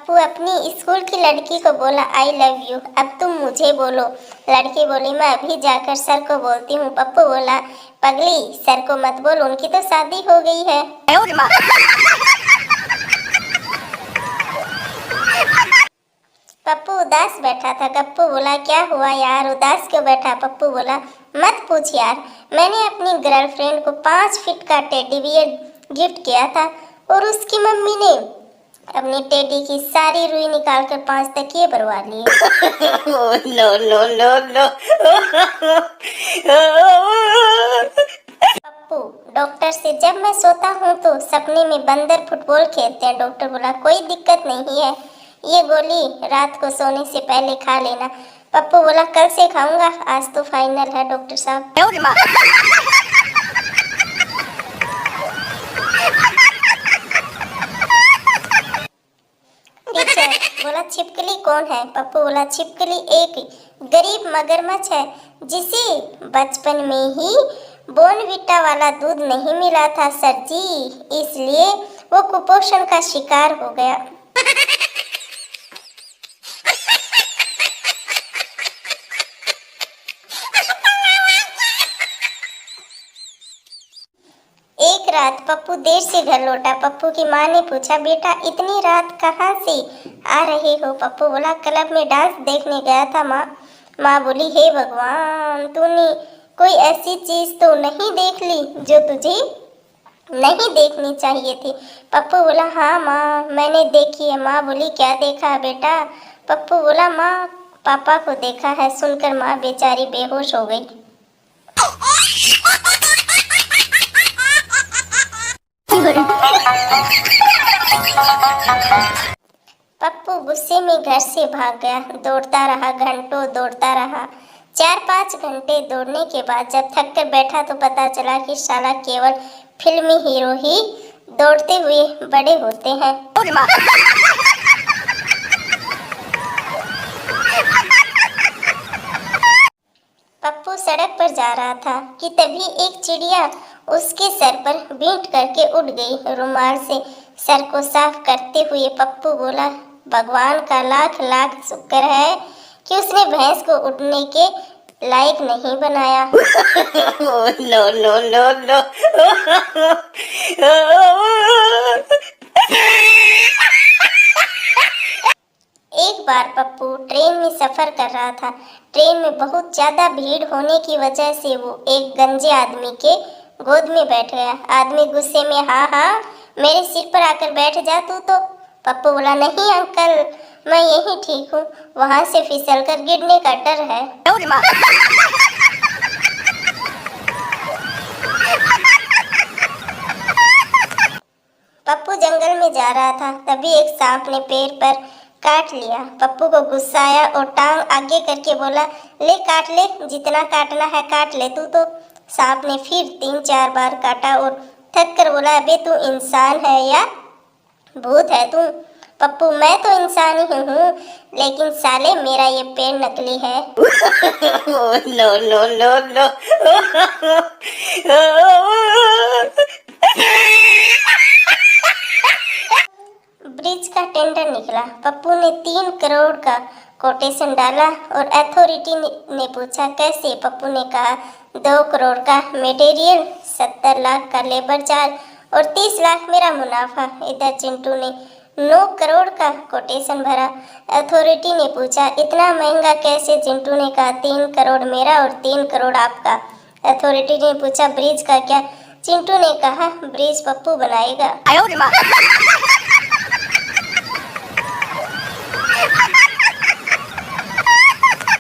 पप्पू अपनी स्कूल की लड़की को बोला आई लव यू, अब तुम मुझे बोलो। लड़की बोली मैं अभी जाकर सर को बोलती हूँ। पप्पू बोला पगली सर को मत बोल, उनकी तो शादी हो गई है। पप्पू उदास बैठा था। गप्पू बोला क्या हुआ यार, उदास क्यों बैठा। पप्पू बोला मत पूछ यार, मैंने अपनी गर्लफ्रेंड को 5 फीट का टेडी बियर गिफ्ट किया था और उसकी मम्मी ने अपनी टेडी की सारी रुई निकालकर 5 तकिए भरवा लिए। No no no no. Pappu doctor से जब मैं सोता हूँ तो सपने में बंदर फुटबॉल खेलते हैं। डॉक्टर बोला कोई दिक्कत नहीं है, ये गोली रात को सोने से पहले खा लेना। पप्पू बोला कल से खाऊंगा, आज तो फाइनल है डॉक्टर साहब। टीचर बोला छिपकली कौन है। पप्पू बोला छिपकली एक गरीब मगरमच्छ है जिसे बचपन में ही बोर्नविटा वाला दूध नहीं मिला था सर जी, इसलिए वो कुपोषण का शिकार हो गया। एक रात पप्पू देर से घर लौटा। पप्पू की माँ ने पूछा बेटा इतनी रात कहाँ से आ रहे हो। पप्पू बोला क्लब में डांस देखने गया था माँ। माँ बोली हे भगवान, तूने कोई ऐसी चीज तो नहीं देख ली जो तुझे नहीं देखनी चाहिए थी। पप्पू बोला हाँ माँ मैंने देखी है। माँ बोली क्या देखा है बेटा। पप्पू बोला माँ पापा को देखा है। सुनकर माँ बेचारी बेहोश हो गई। पप्पू गुस्से में घर से भाग गया। दौड़ता रहा, घंटों दौड़ता रहा। 4-5 घंटे दौड़ने के बाद जब थक कर बैठा तो पता चला कि साला केवल फिल्मी हीरो ही दौड़ते हुए बड़े होते हैं। पप्पू सड़क पर जा रहा था कि तभी एक चिड़िया उसके सर पर बींट करके उड़ गई। रुमाल से सर को साफ करते हुए पप्पू बोला भगवान का लाख लाख शुक्र है कि उसने भैंस को उड़ने के लायक नहीं बनाया। No no no no. एक बार पप्पू ट्रेन में सफर कर रहा था। ट्रेन में बहुत ज्यादा भीड़ होने की वजह से वो एक गंजे आदमी के गोद में बैठ गया। आदमी गुस्से में हाँ हाँ मेरे सिर पर आकर बैठ जा तू तो। पप्पू बोला नहीं अंकल मैं यही ठीक हूँ, वहां से फिसलकर गिरने का डर है। पप्पू जंगल में जा रहा था तभी एक सांप ने पैर पर काट लिया। पप्पू को गुस्सा आया और टांग आगे करके बोला ले काट ले, जितना काटना है काट ले तू तो। सांप ने फिर 3-4 बार काटा और थक कर बोला अबे तू इंसान है या भूत है तू। पप्पू मैं तो इंसान ही हूँ लेकिन साले मेरा ये पैर नकली है। No no no no. Bridge का टेंडर निकला। पप्पू ने 3 करोड़ का कोटेशन डाला और अथॉरिटी ने पूछा कैसे। पप्पू ने कहा 2 करोड़ का मटेरियल, 70 लाख का लेबर चार्ज और 30 लाख मेरा मुनाफा। इधर चिंटू ने 9 करोड़ का कोटेशन भरा। अथॉरिटी ने पूछा इतना महंगा कैसे। चिंटू ने कहा 3 करोड़ मेरा और 3 करोड़ आपका। अथॉरिटी ने पूछा ब्रिज का क्या। चिंटू ने कहा ब्रिज पप्पू बनाएगा।